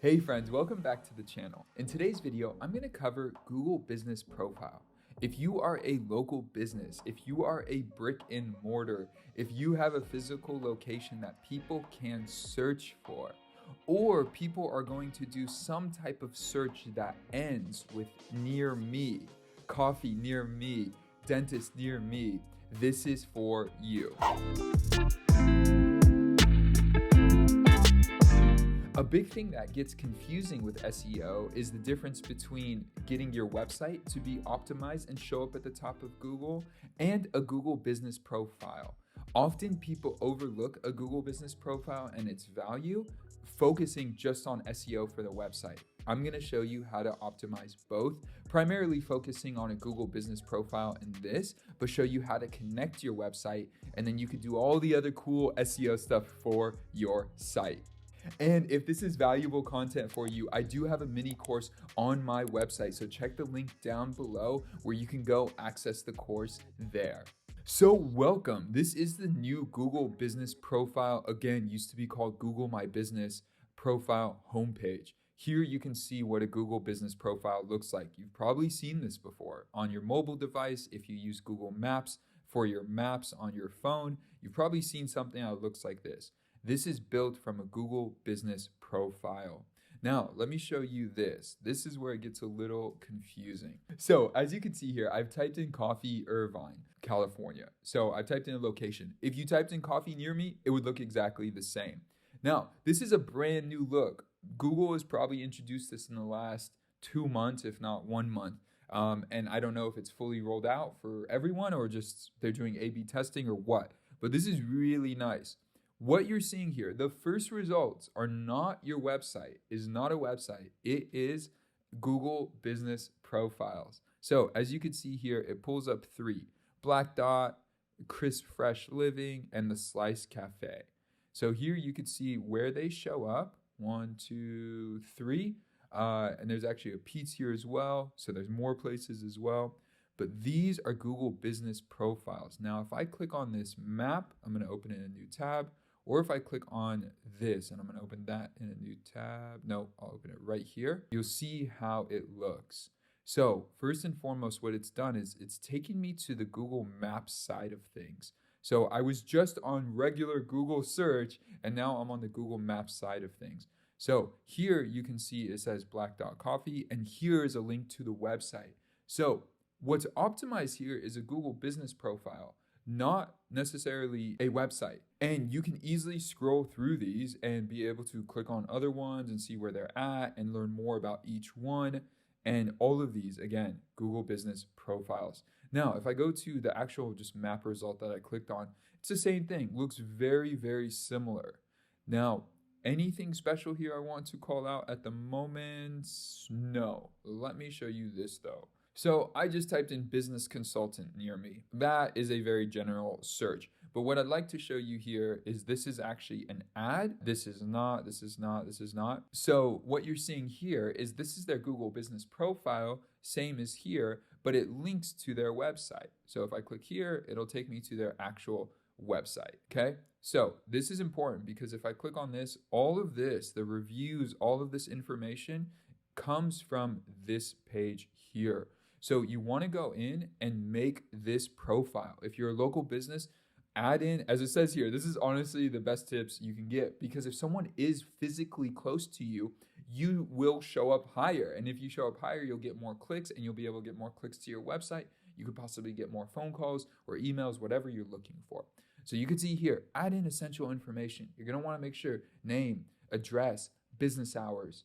Hey friends, welcome back to the channel. In today's video, I'm going to cover Google Business Profile. If you are a local business, if you are a brick and mortar, if you have a physical location that people can search for, or people are going to do some type of search that ends with near me, coffee near me, dentist near me, this is for you. A big thing that gets confusing with SEO is the difference between getting your website to be optimized and show up at the top of Google and a Google Business Profile. Often people overlook a Google Business Profile and its value, focusing just on SEO for the website. I'm going to show you how to optimize both, primarily focusing on a Google Business Profile in this, but show you how to connect your website, and then you can do all the other cool SEO stuff for your site. And if this is valuable content for you, I do have a mini course on my website. So check the link down below where you can go access the course there. So welcome. This is the new Google Business Profile. Again, used to be called Google My Business Profile homepage. Here you can see what a Google Business Profile looks like. You've probably seen this before on your mobile device. If you use Google Maps for your maps on your phone, you've probably seen something that looks like this. This is built from a Google Business Profile. Now, let me show you this. This is where it gets a little confusing. So as you can see here, I've typed in Coffee Irvine, California. So I typed in a location. If you typed in coffee near me, it would look exactly the same. Now, this is a brand new look. Google has probably introduced this in the last 2 months, if not 1 month. And I don't know if it's fully rolled out for everyone or just they're doing A/B testing or what. But this is really nice. What you're seeing here, the first results are not your website, is not a website. It is Google Business Profiles. So as you can see here, it pulls up 3, Black Dot, Crisp Fresh Living, and the Slice Cafe. So here you can see where they show up, 1, 2, 3, and there's actually a Pete's here as well. So there's more places as well. But these are Google Business Profiles. Now, if I click on this map, I'm going to open it in a new tab. Or if I click on this and I'm going to open that in a new tab, no, I'll open it right here. You'll see how it looks. So first and foremost, what it's done is it's taken me to the Google Maps side of things. So I was just on regular Google search and now I'm on the Google Maps side of things. So here you can see it says Black Dot Coffee and here is a link to the website. So what's optimized here is a Google Business Profile, not necessarily a website. And you can easily scroll through these and be able to click on other ones and see where they're at and learn more about each one. And all of these, again, Google Business Profiles. Now, if I go to the actual just map result that I clicked on, it's the same thing. Looks very, very similar. Now, anything special here I want to call out at the moment? No. Let me show you this though. So I just typed in business consultant near me. That is a very general search. But what I'd like to show you here is this is actually an ad. This is not, this is not, this is not. So what you're seeing here is this is their Google Business Profile, same as here, but it links to their website. So if I click here, it'll take me to their actual website, okay? So this is important because if I click on this, all of this, the reviews, all of this information comes from this page here. So you want to go in and make this profile. If you're a local business, add in, as it says here, this is honestly the best tips you can get because if someone is physically close to you, you will show up higher. And if you show up higher, you'll get more clicks and you'll be able to get more clicks to your website. You could possibly get more phone calls or emails, whatever you're looking for. So you can see here, add in essential information. You're going to want to make sure name, address, business hours,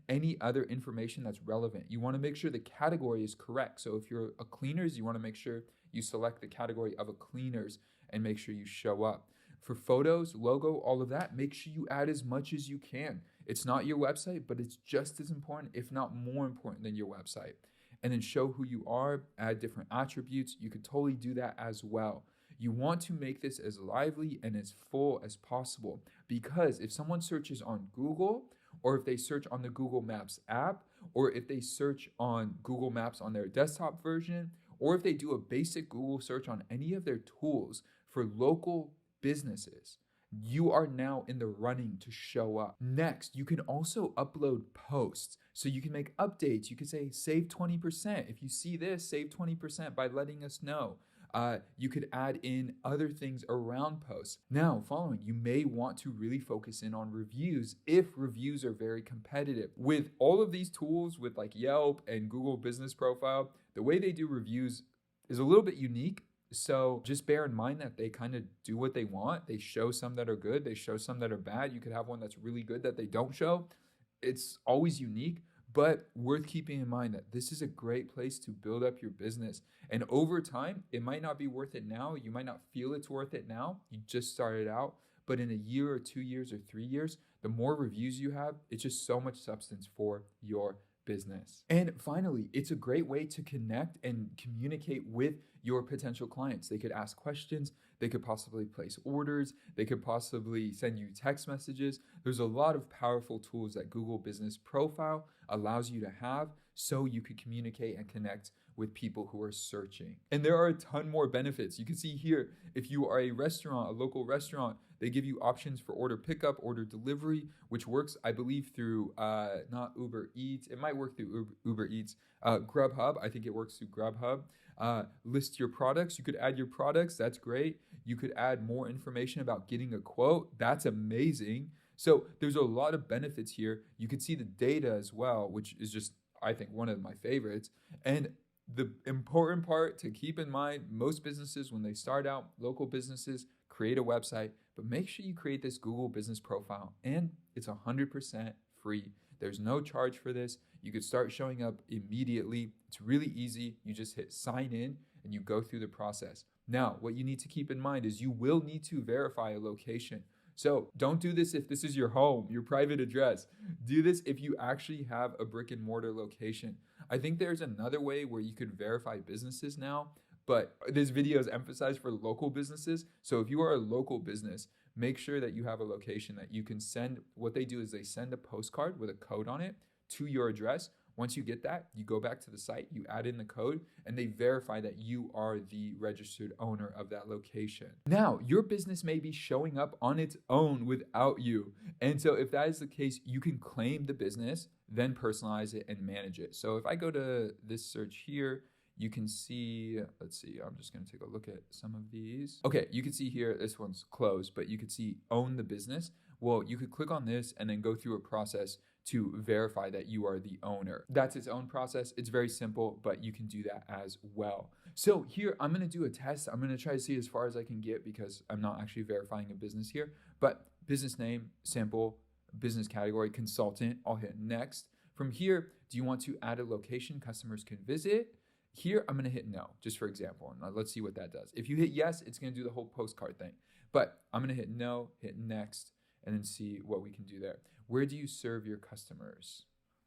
any other information that's relevant. You want to make sure the category is correct. So if you're a cleaners, you want to make sure you select the category of a cleaners and make sure you show up. For photos, logo, all of that, make sure you add as much as you can. It's not your website, but it's just as important, if not more important than your website. And then show who you are, add different attributes. You could totally do that as well. You want to make this as lively and as full as possible because if someone searches on Google, or if they search on the Google Maps app, or if they search on Google Maps on their desktop version, or if they do a basic Google search on any of their tools for local businesses, you are now in the running to show up. Next, you can also upload posts. So you can make updates. You could say, save 20%. If you see this, save 20% by letting us know. You could add in other things around posts. Now, following, you may want to really focus in on reviews if reviews are very competitive. With all of these tools, with like Yelp and Google Business Profile, the way they do reviews is a little bit unique. So just bear in mind that they kind of do what they want. They show some that are good, they show some that are bad. You could have one that's really good that they don't show. It's always unique, but worth keeping in mind that this is a great place to build up your business. And over time, it might not be worth it now. You might not feel it's worth it now. You just started out. But in a year or 2 years or 3 years, the more reviews you have, it's just so much substance for your business. And finally, it's a great way to connect and communicate with your potential clients. They could ask questions, they could possibly place orders, they could possibly send you text messages. There's a lot of powerful tools that Google Business Profile allows you to have so you could communicate and connect with people who are searching. And there are a ton more benefits. You can see here, if you are a restaurant, a local restaurant, they give you options for order pickup, order delivery, which works, I believe, through not Uber Eats. It might work through Uber Eats. Grubhub, I think it works through Grubhub. List your products. You could add your products. That's great. You could add more information about getting a quote. That's amazing. So there's a lot of benefits here. You could see the data as well, which is just, I think, one of my favorites. And the important part to keep in mind, most businesses, when they start out, local businesses, create a website, but make sure you create this Google Business Profile, and it's 100% free. There's no charge for this. You could start showing up immediately. It's really easy. You just hit sign in and you go through the process. Now, what you need to keep in mind is you will need to verify a location. So don't do this if this is your home, your private address. Do this if you actually have a brick and mortar location. I think there's another way where you could verify businesses now, but this video is emphasized for local businesses. So if you are a local business, make sure that you have a location that you can send. What they do is they send a postcard with a code on it to your address. Once you get that, you go back to the site, you add in the code, and they verify that you are the registered owner of that location. Now, your business may be showing up on its own without you. And so if that is the case, you can claim the business, then personalize it and manage it. So if I go to this search here, you can see, let's see, I'm just going to take a look at some of these. Okay, you can see here, this one's closed, but you could see own the business. Well, you could click on this and then go through a process to verify that you are the owner. That's its own process. It's very simple, but you can do that as well. So here, I'm going to do a test. I'm going to try to see as far as I can get because I'm not actually verifying a business here, but business name, sample, business category, consultant. I'll hit next. From here, do you want to add a location customers can visit? Here, I'm going to hit no, just for example. And let's see what that does. If you hit yes, it's going to do the whole postcard thing. But I'm going to hit no, hit next, and then see what we can do there. Where do you serve your customers?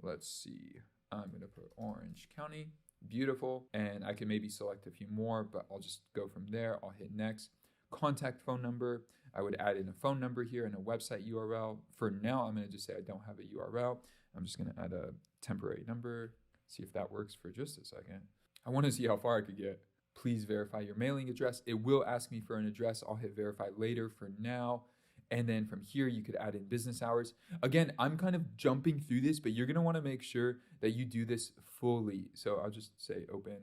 Let's see. I'm going to put Orange County. Beautiful. And I can maybe select a few more, but I'll just go from there. I'll hit next. Contact phone number. I would add in a phone number here and a website URL. For now, I'm going to just say I don't have a URL. I'm just going to add a temporary number. See if that works for just a second. I want to see how far I could get. Please verify your mailing address. It will ask me for an address. I'll hit verify later for now. And then from here, you could add in business hours. Again, I'm kind of jumping through this, but you're going to want to make sure that you do this fully. So I'll just say open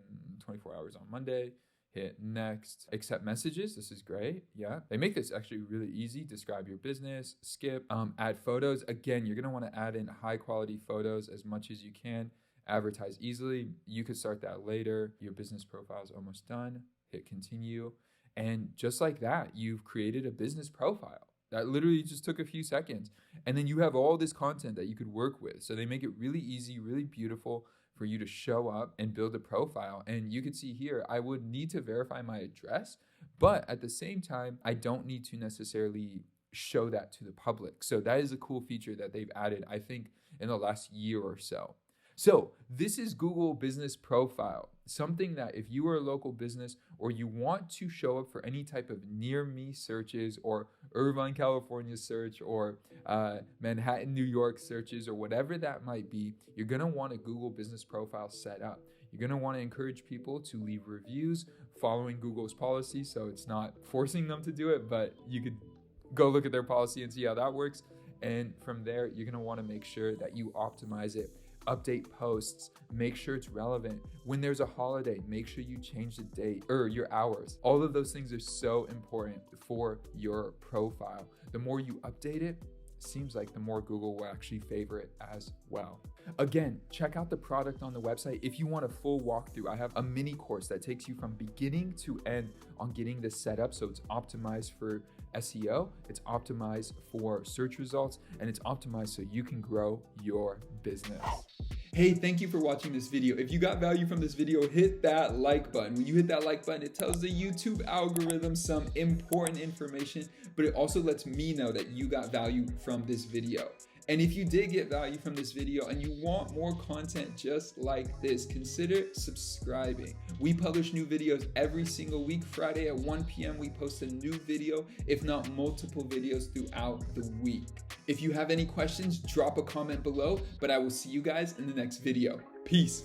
24 hours on Monday, hit next, accept messages. This is great. Yeah. They make this actually really easy. Describe your business, skip, add photos. Again, you're going to want to add in high quality photos as much as you can. Advertise easily. You could start that later. Your business profile is almost done. Hit continue. And just like that, you've created a business profile. That literally just took a few seconds. And then you have all this content that you could work with. So they make it really easy, really beautiful for you to show up and build a profile. And you could see here, I would need to verify my address, but at the same time, I don't need to necessarily show that to the public. So that is a cool feature that they've added, I think, in the last year or so. So this is Google Business Profile, something that if you are a local business or you want to show up for any type of near me searches or Irvine, California search or Manhattan, New York searches or whatever that might be, you're going to want a Google Business Profile set up. You're going to want to encourage people to leave reviews following Google's policy. So it's not forcing them to do it, but you could Go look at their policy and see how that works. And from there, you're gonna wanna make sure that you optimize it. Update posts, make sure it's relevant. When there's a holiday, make sure you change the date or your hours. All of those things are so important for your profile. The more you update it, seems like the more Google will actually favor it as well. Again, check out the product on the website. If you want a full walkthrough, I have a mini course that takes you from beginning to end on getting this set up. So it's optimized for SEO, it's optimized for search results, and it's optimized so you can grow your business. Hey, thank you for watching this video. If you got value from this video, hit that like button. When you hit that like button, it tells the YouTube algorithm some important information, but it also lets me know that you got value from this video. And if you did get value from this video and you want more content just like this, consider subscribing. We publish new videos every single week. Friday at 1 p.m. we post a new video, if not multiple videos throughout the week. If you have any questions, drop a comment below, but I will see you guys in the next video. Peace.